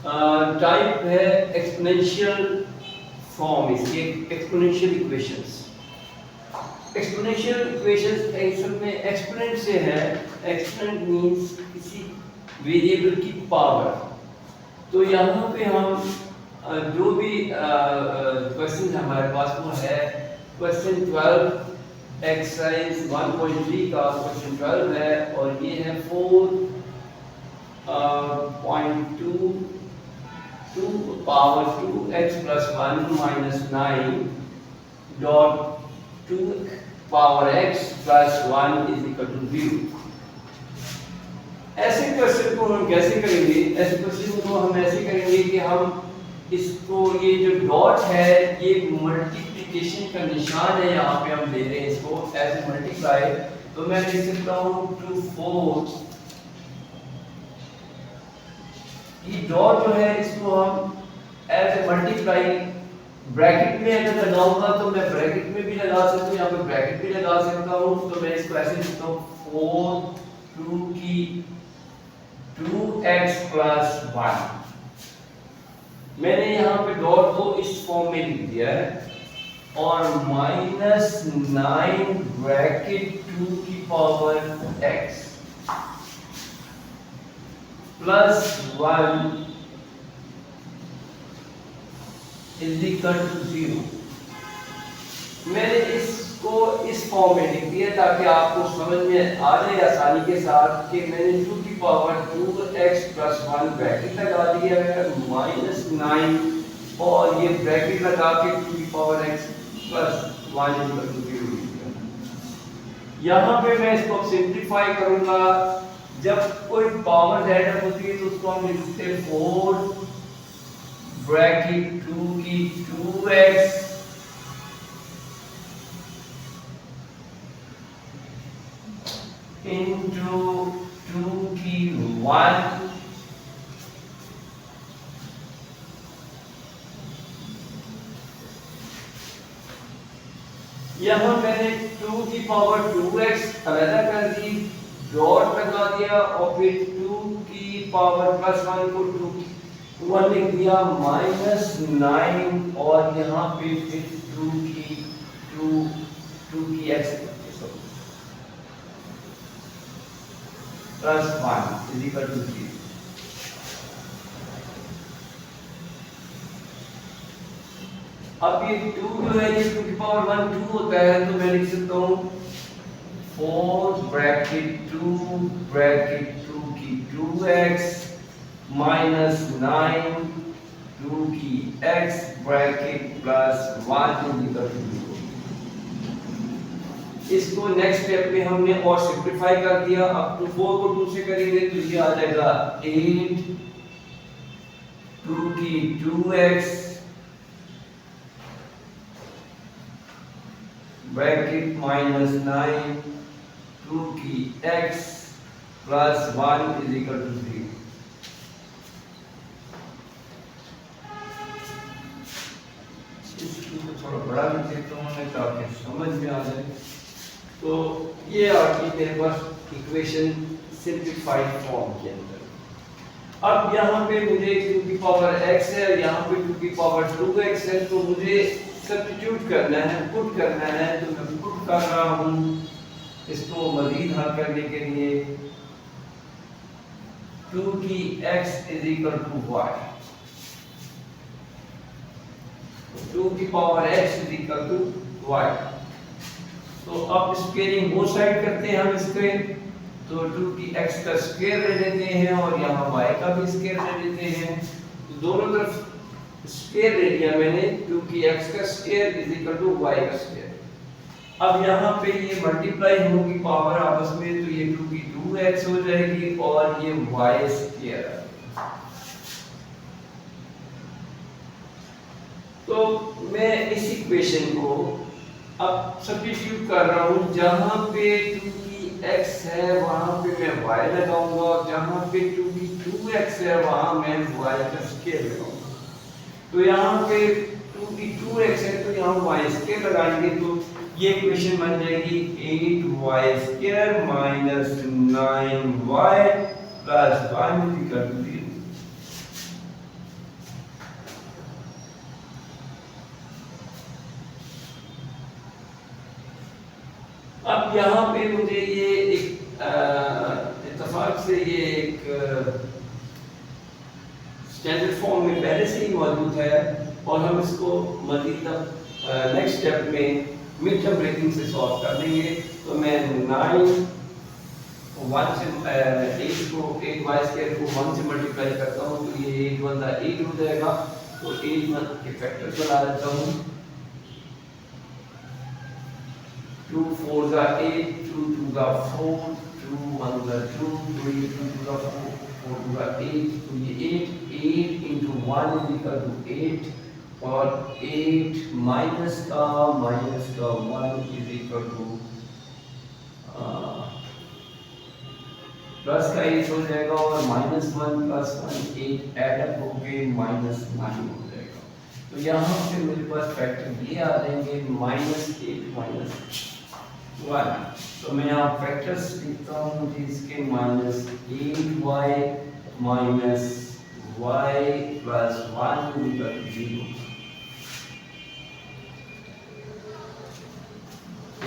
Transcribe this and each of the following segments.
Type है exponential form, इसकी exponential equations. Exponential equations असल में एक्सपोनेंट से है। एक्सपोनेंट मींस किसी वेरिएबल की पावर। तो यहाँ पे हम जो भी क्वेश्चन हमारे पास वो है क्वेश्चन 12 एक्सरसाइज 1.3 का क्वेश्चन 12 है, और ये है 4.2 2 power 2x plus 1 minus 9 dot 2 power x plus 1 is equal to 0। ऐसे क्वेश्चन को हम कैसे करेंगे? ऐसे क्वेश्चन को हम ऐसे करेंगे कि हम इसको, ये जो डॉट है ये मल्टीप्लिकेशन का निशान है, यहाँ पे हम ले रहे हैं इसको एज मल्टीप्लाई। तो मैं लिख सकता हूँ 2 4, ये डॉट जो है इसको हम एज मल्टीप्लाई ब्रैकेट में अगर लगाऊंगा तो मैं ब्रैकेट में भी लगा सकता हूँ, यहाँ पे ब्रैकेट भी लगा सकता हूँ। तो मैं इसको ऐसे लिखता हूँ 4 2 की 2x plus 1। मैंने यहाँ पे डॉट को इस फॉर्म में लिख दिया है, और माइनस 9 ब्रैकेट 2 की power x plus 1 is equal to 0। मैंने इसको इस फॉर्म में लिख दिया ताकि आपको समझ में आ जाए आसानी के साथ कि मैंने 2 की पावर 2x प्लस 1 ब्रैकेट लगा दिया है माइनस 9, और ये ब्रैकेट लगा के 2 की power x plus 1 equal to 0 लिख दिया। यहाँ पे मैं इसको सिंप्लीफाई करूंगा। जब कोई पावर ऐड होती है तो उसको हम लिखते हैं 4 ब्रैकेट 2 की 2x into 2 की 1 यहाँ मैंने 2 की पावर 2x अलग कर दी, डॉट लगा दिया, और फिर 2 की पावर प्लस 1 को 1 लिख दिया माइनस 9, और यहाँ पे फिर 2 की x plus 1 is equal to 0। अब ये 2 जो है ये 2 की पावर 1 2 होता है, तो मैं लिख सकता हूँ 4 ब्रैकेट 2 की 2x माइनस 9 2 की x bracket plus 1 is equal to 0। इसको नेक्स्ट स्टेप में हमने और सिंपलीफाई कर दिया। अब 4 को 2 से करेंगे तो ये आ जाएगा 8 2 की 2x ब्रैकेट माइनस 9 2 की x plus 1 is equal to 0। इसको थोड़ा बड़ा लिख देता हूँ ताकि समझ में आ जाए। तो ये आपकी मेरे पास इक्वेशन सिंप्लीफाइड फॉर्म के अंदर। अब यहाँ पे मुझे 2 की पावर x है, यहाँ पे 2 की पावर 2x है, तो मुझे सब्स्टिट्यूट करना है, पुट करना है। तो मैं पुट कर रहा हूँ इसको मजीद हल करने के लिए। 2 की x is equal to y, 2 की power x is equal to y। तो अब स्क्वायरिंग बोथ साइड करते हैं हम इसके। तो 2 की x का स्क्वायर ले लेते हैं और यहाँ y का भी स्क्वायर ले लेते हैं। तो दोनों तरफ स्क्वायर ले लिया मैंने। 2 की x का square is equal to y का स्क्वायर। अब यहाँ पे ये मल्टीप्लाई होगी पावर आपस में, तो ये 2 की 2x हो जाएगी और ये y स्क्वायर। तो मैं इस इक्वेशन को अब सब्स्टिट्यूट कर रहा हूँ। जहाँ पे 2 की x है वहाँ पे मैं y लगाऊंगा, और जहाँ पे 2 की 2x है वहाँ मैं y का स्क्वायर लगाऊंगा। तो यहाँ पे 2 की 2x है तो यहाँ y स्क्वायर लगाएंगे, तो ये इक्वेशन बन जाएगी 8y square minus 9y plus 1 equal to 0। अब यहाँ पे मुझे ये एक इत्तेफाक से ये एक स्टैंडर्ड फॉर्म में पहले से ही मौजूद है और हम इसको मजीद नेक्स्ट स्टेप में मिड टर्म ब्रेकिंग से सॉल्व कर लेंगे। तो मैं 9 1 से 8 को 8y² को 1 से मल्टीप्लाई करता हूँ तो ये 8 1 8 हो जाएगा। तो 8 1 के फैक्टर्स बना देता हूँ। 2 4 8 2 2 4 2 1 2 2 2 2 4 4 2 8 तो ये 8 into 1 is equal to 8 और 8 माइनस का 1 is equal to प्लस का 8 हो जाएगा और -1 + 1 8 ऐड अप होके -9 हो जाएगा। तो यहाँ पे मेरे पास फैक्टर ये आ जाएंगे -8 -1। तो मैं यहाँ फैक्टर्स लिखता हूँ जिसके -8y -y + 1 = 0।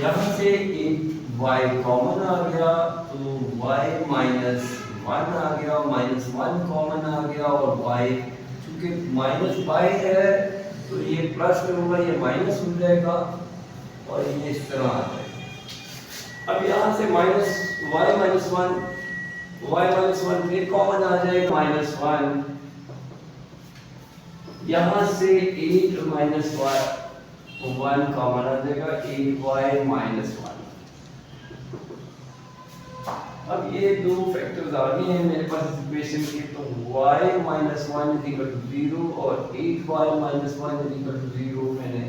यहाँ से एक y कॉमन आ गया तो y -1 आ गया, -1 कॉमन आ गया और y चूंकि -y है तो ये प्लस में होगा, ये माइनस हो जाएगा और ये इस तरह आ जाएगा। अब यहाँ से y -1 फिर कॉमन आ जाएगा -1। यहाँ से 8 -1 कॉमन आ जाएगा 8y -1। अब ये दो फैक्टर्स आ गए हैं मेरे पास इक्वेशन के। तो y -1 = 0 और 8y -1 = 0 मैंने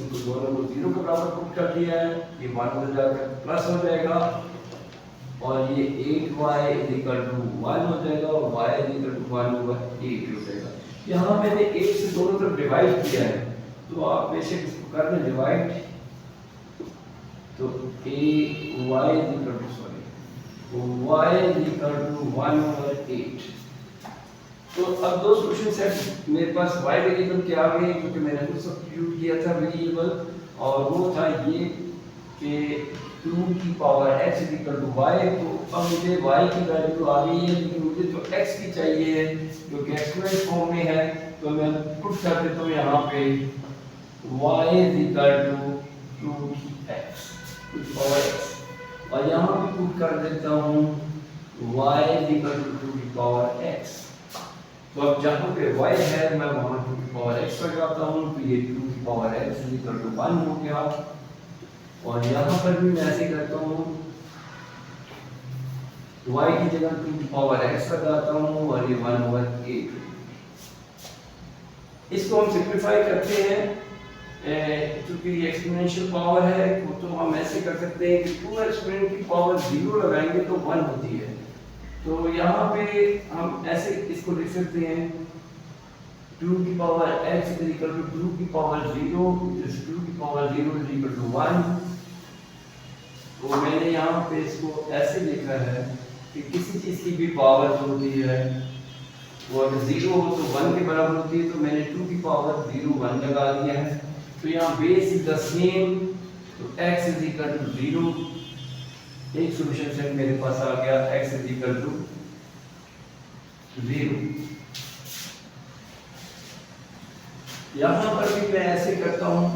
इनको दोनों को 0 के बराबर पुट कर दिया है। ये 1 हो जाकर प्लस हो जाएगा और ये 8y = 1 हो जाएगा और y = 1 होगा 8 हो जाएगा। यहाँ मैंने 8 से दोनों तरफ डिवाइड किया है तो आप बेशक इसको कर लें डिवाइड। तो y = 1/8। तो अब दो सॉल्यूशन सेट मेरे पास y वेरिएबल के आ गए क्योंकि मैंने खुद सब्स्टिट्यूट किया था वेरिएबल और वो था ये कि 2 की पावर x = y। तो अब मुझे y की वैल्यू आ गई है लेकिन मुझे तो x की चाहिए है जो कि एक्सपोनेंशियल फॉर्म में है। तो मैं पुट कर देता हूँ यहाँ पे y = 2x और यहाँ पे पुट कर देता हूँ y = 2x। तो अब जहाँ पे y है मैं वहाँ 2x लगाता हूँ तो ये 2x = 1 हो गया और यहाँ पर भी मैं ऐसे करता हूँ y की जगह 2x लगाता हूँ और ये 1/8। इसको हम सिंपलीफाई करते हैं क्योंकि ये एक्सपोनेंशियल पावर है तो हम ऐसे कर सकते हैं कि 2 एक्सपोनेंट की पावर 0 लगाएंगे तो 1 होती है। तो यहाँ पे हम ऐसे इसको लिख सकते हैं 2 की पावर x = 2 की पावर 0 2 की पावर 0 = 1। तो मैंने यहाँ पे इसको ऐसे लिखा है कि किसी चीज़ की भी पावर जो होती है वो अगर 0 हो तो 1 के बराबर होती है। तो मैंने 2 की पावर 0 1 लगा दिया है। तो यहाँ बेस इज द सेम तो x = 0। एक सॉल्यूशन सेट मेरे पास आ गया x = 0। यहाँ पर भी मैं ऐसे करता हूँ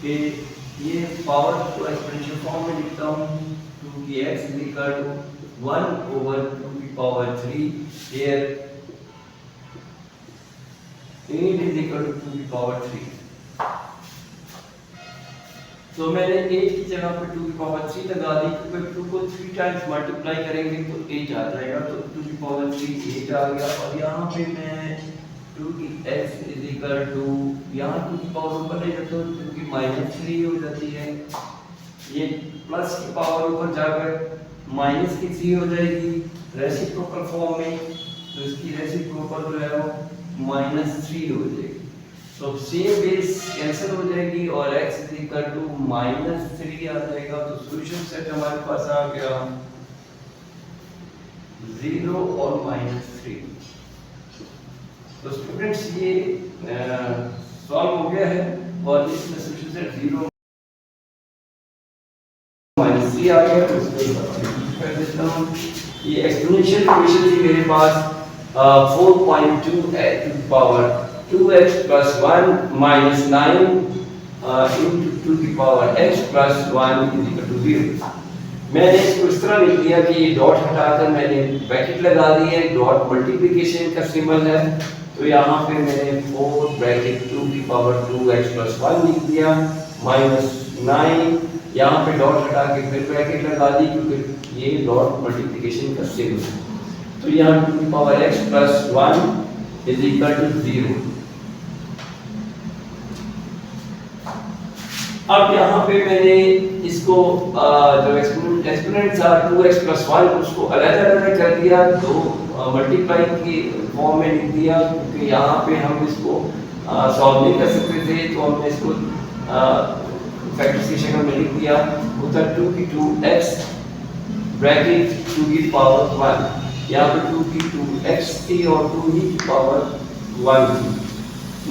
कि ये पावर को एक्सपोनेंशियल फॉर्म में लिखता हूँ 2 की x = 1/2 की पावर 3 here 8 = 2 की पावर 3। तो मैंने 8 की जगह पर 2 की पावर 3 लगा दी क्योंकि 2 को 3 टाइम्स मल्टीप्लाई करेंगे तो 8 आ जाएगा। तो 2 की पावर 3 8 आ गया और यहाँ पे मैं 2 की x = यहाँ 2 की पावर ऊपर ले जाता हूँ 2 की -3 हो जाती है। ये प्लस की पावर ऊपर जाकर माइनस की 3 हो जाएगी रेसिप्रोकल फॉर्म में। तो इसकी रेसिप्रोकल जो है वो -3 हो जाएगी। तो सेम बेस कैंसिल हो जाएगी और x = -3 आ जाएगा। तो सॉल्यूशन सेट हमारे पास आ गया 0 और -3। तो स्टूडेंट्स ये सॉल्व हो गया है और इसमें सॉल्यूशन सेट 0 -3 ही आ गया, तो इसको कर देता हूँ। ये एक्सपोनेंशियल इक्वेशन थी मेरे पास 4.2 power 2x plus 1 minus 9 into 2 की power x plus 1 is equal to 0। मैंने इसको इस तरह लिख दिया कि ये डॉट हटाकर मैंने ब्रैकेट लगा दी है, डॉट मल्टीप्लिकेशन का सिंबल है, तो यहाँ पे मैंने 4 ब्रैकेट 2 की पावर 2x plus 1 लिख दिया माइनस 9, यहाँ पे डॉट हटा के फिर ब्रैकेट लगा दी क्योंकि ये डॉट मल्टीप्लिकेशन का सिंबल है, तो यहाँ 2 की power x plus 1 is equal to 0। अब यहाँ पे मैंने इसको जो एक्सपोनेंट था 2x plus 1 उसको अलग-अलग कर दिया, दो मल्टीप्लाई की फॉर्म में लिख दिया क्योंकि यहाँ पे हम इसको सॉल्व नहीं कर सकते थे, तो हमने इसको फैक्टर्स की शक्ल में लिख दिया। होता 2 की 2x ब्रैकेट 2 की पावर 1, यहाँ पे 2 की 2x थी और 2 की पावर 1 थी,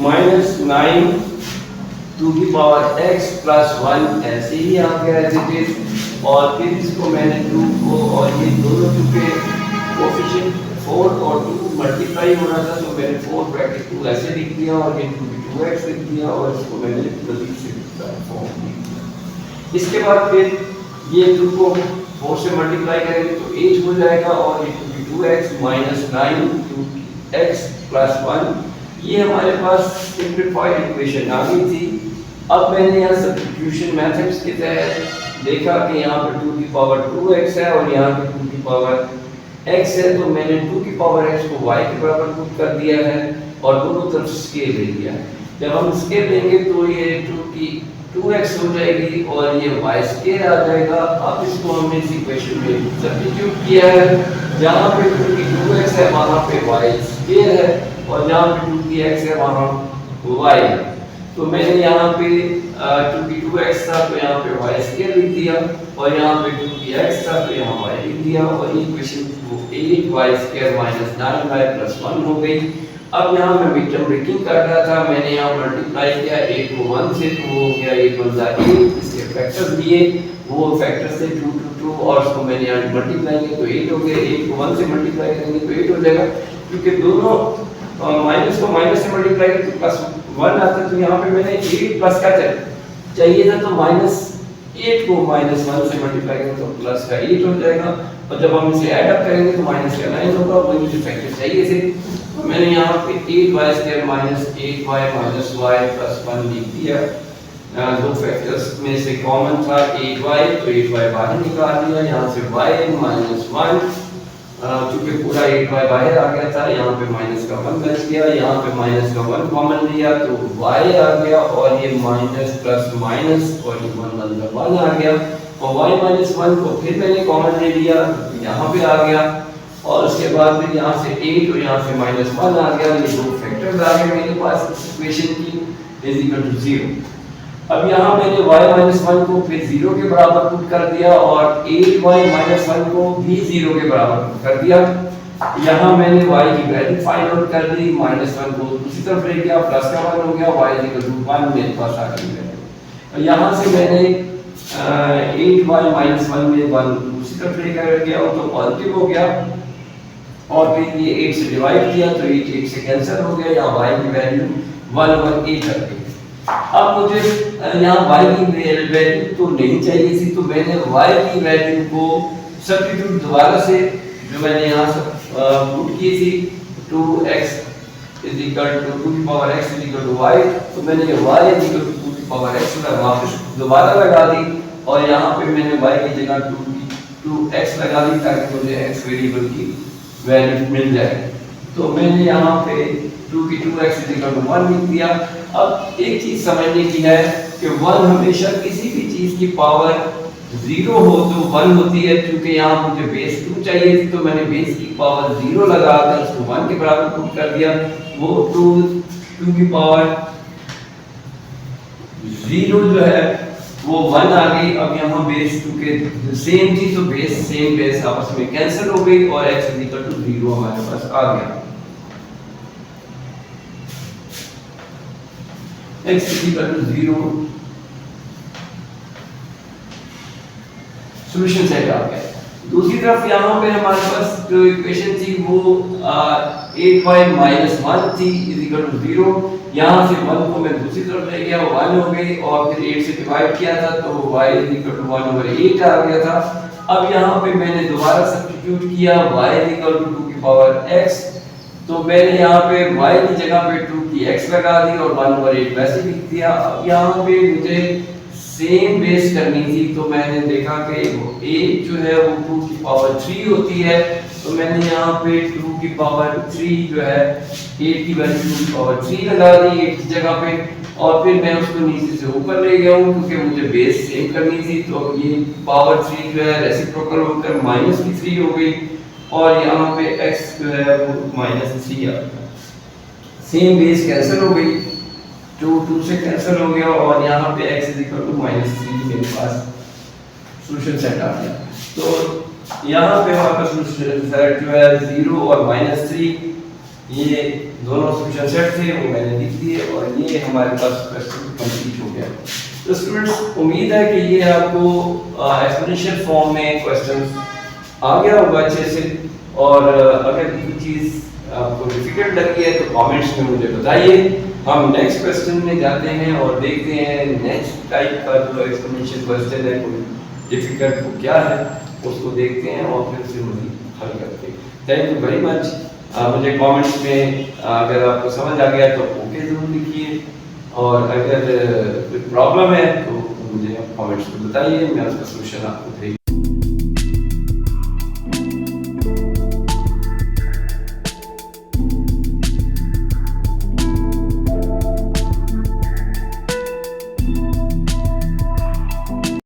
माइनस 9 2 की पावर x plus 1 ऐसे ही आ गया एज इट इज, और फिर इसको मैंने 2 को और ये दोनों के कोएफिशिएंट 4 और 2 मल्टीप्लाई हो रहा था, तो मैंने 4 ब्रैकेट 2 ऐसे लिख दिया और ये 2 की 2x लिख दिया और इसको मैंने जल्दी से फॉर्म लिख दिया। इसके बाद फिर ये 2 को 4 से मल्टीप्लाई करेंगे तो 8 हो जाएगा और ये 2 की 2x minus 9 2x plus 1, ये हमारे पास सिंपलीफाइड इक्वेशन आ गई थी। अब मैंने यहाँ सब्स्टिट्यूशन मेथड्स के तहत देखा कि यहाँ पर 2 की पावर 2x है और यहाँ पे 2 की पावर x है, तो मैंने 2 की पावर x को y के बराबर पुट कर दिया है और दोनों तरफ स्केल ले लिया है। जब हम स्केल लेंगे तो ये 2 की 2x हो जाएगी और ये y स्केल आ जाएगा। अब इसको हमने इस इक्वेशन में सब्स्टिट्यूट किया है, जहाँ पे 2 की 2x है वहाँ पे y स्केल है और जहाँ पे 2 की x है वहाँ y है। तो मैंने यहाँ पे 2 की 2x था तो यहाँ पे y स्केल लिख दिया और यहाँ पे 2 की x था तो यहाँ y लिख दिया और ये equation 8y square minus 9y plus 1 हो गई। अब यहाँ मैं मिड टर्म ब्रेकिंग कर रहा था, मैंने यहाँ मल्टीप्लाई किया 8 को 1 से, तो हो गया 8 1 8, इसके फैक्टर्स दिए, वो फैक्टर्स थे 2 2 2 और उसको मैंने यहाँ मल्टीप्लाई किया तो 8 हो गया। 8 को 1 से मल्टीप्लाई करेंगे तो 8 हो जाएगा, क्योंकि दोनों माइनस को माइनस से मल्टीप्लाई करें तो प्लस 1 आता है, तो यहाँ पे मैंने 8 प्लस का चाहिए था तो माइनस 8 को माइनस 1 से मल्टीप्लाई करें तो प्लस का 8 हो जाएगा, और जब हम इसे ऐड अप करेंगे तो माइनस का 9 होगा, वही मुझे फैक्टर चाहिए थे। तो मैंने यहाँ पे 8y square minus 8y minus y plus 1 लिख दिया। दो फैक्टर्स में से कॉमन था 8y, तो 8y बाहर निकाल दिया, यहाँ से y माइनस 1, चूंकि पूरा 8y बाहर आ गया था, यहाँ पे माइनस का 1 बच गया, यहाँ पे माइनस का 1 कॉमन लिया तो y आ गया और ये माइनस प्लस माइनस और ये 1 1 का 1 आ गया, और y माइनस 1 को फिर मैंने कॉमन ले लिया यहाँ पे आ गया, और उसके बाद फिर यहाँ से 8 और यहाँ से माइनस 1 आ गया। ये दो फैक्टर्स आ गए मेरे पास इक्वेशन की इज इक्वल टू 0। अब यहाँ मैंने y माइनस 1 को फिर 0 के बराबर पुट कर दिया और 8y माइनस 1 को भी 0 के बराबर पुट कर दिया। यहाँ मैंने y की वैल्यू फाइंड आउट कर दी, माइनस 1 को दूसरी तरफ ले गया, प्लस का 1 हो गया, y इज इक्वल टू 1 मेरे पास आ गई है। और यहाँ से मैंने 8y माइनस 1 में 1 दूसरी तरफ लेकर गया तो पॉजिटिव हो गया, और फिर ये 8 से डिवाइड किया तो 8 8 से कैंसिल हो गया, यहाँ y की वैल्यू 1 1 8 आ गई। अब मुझे यहाँ y की वैल्यू तो नहीं चाहिए थी, तो मैंने y की वैल्यू को सब्स्टिट्यूट दोबारा से जो मैंने यहाँ पुट की थी 2x इज इक्वल टू 2 की power x is equal to y, तो मैंने y इज इक्वल टू 2 की पावर x वापस दोबारा लगा दी और यहाँ पे मैंने y की जगह 2x लगा दी ताकि मुझे x वेरिएबल की वैल्यू मिल जाए। तो मैंने यहाँ पे 2 की 2x इज इक्वल टू 1 लिख दिया। अब एक चीज समझने की है कि 1 हमेशा किसी भी चीज की पावर 0 हो तो 1 होती है, क्योंकि यहाँ मुझे बेस 2 चाहिए थी तो मैंने बेस की पावर 0 लगाकर उसको 1 के बराबर पुट कर दिया, वो 2 की पावर 0 जो है वो 1 आ गई। अब यहाँ बेस 2 के सेम थी तो सेम बेस आपस में कैंसिल हो गई और x इज इक्वल टू 0 हमारे पास आ गया। x is equal to 0। Solution set आ गया। दूसरी तरफ यहाँ पे हमारे पास जो इक्वेशन थी वो 8y - 1 थी = 0। यहाँ से 1 को मैं दूसरी तरफ ले गया, 1 हो गई, और फिर 8 से डिवाइड किया था तो y = 1/8 आ गया था। अब यहाँ पे मैंने दोबारा सब्स्टिट्यूट किया y = 2x, तो मैंने यहाँ पे y की जगह पे 2x लगा दी और 1/8 वैसे लिख दिया। अब यहाँ पे मुझे सेम बेस करनी थी, तो मैंने देखा कि 8 जो है वो 2³ होती है, तो मैंने यहाँ पे 2³ जो है 8 की वैल्यू 2³ लगा दी 8 की जगह पे, और फिर मैं उसको नीचे से ऊपर ले गया हूँ क्योंकि मुझे बेस सेम करनी थी। तो ये पावर 3 जो है रेसिप्रोकल होकर -3 हो गई, और यहाँ पे x जो है वो -3 आ गया। सेम बेस कैंसिल हो गई, 2 से कैंसिल हो गया, और यहाँ पे x = -3 मेरे पास सॉल्यूशन सेट आ गया। तो यहाँ पे हमारे पास सॉल्यूशन सेट जो है 0 और -3, ये दोनों सॉल्यूशन सेट थे वो मैंने लिख दिए, और ये हमारे पास क्वेश्चन कंप्लीट हो गया। तो स्टूडेंट्स, उम्मीद है कि ये आपको एक्सपोनेंशियल फॉर्म में क्वेश्चंस आ गया होगा अच्छे से, और अगर कोई चीज़ आपको डिफिकल्ट लगी है तो कमेंट्स में मुझे बताइए। हम नेक्स्ट क्वेश्चन में जाते हैं और देखते हैं नेक्स्ट टाइप का जो एक्सपोनेंशियल क्वेश्चन है, कोई डिफिकल्ट वो क्या है उसको देखते हैं और फिर उसे मज़ीद हल करते हैं। Thank you very much. मुझे कमेंट्स में अगर आपको समझ आ गया तो ओके ज़रूर लिखिए, और अगर कोई प्रॉब्लम है तो मुझे कमेंट्स में बताइए, मैं उसका सलूशन आपको भेज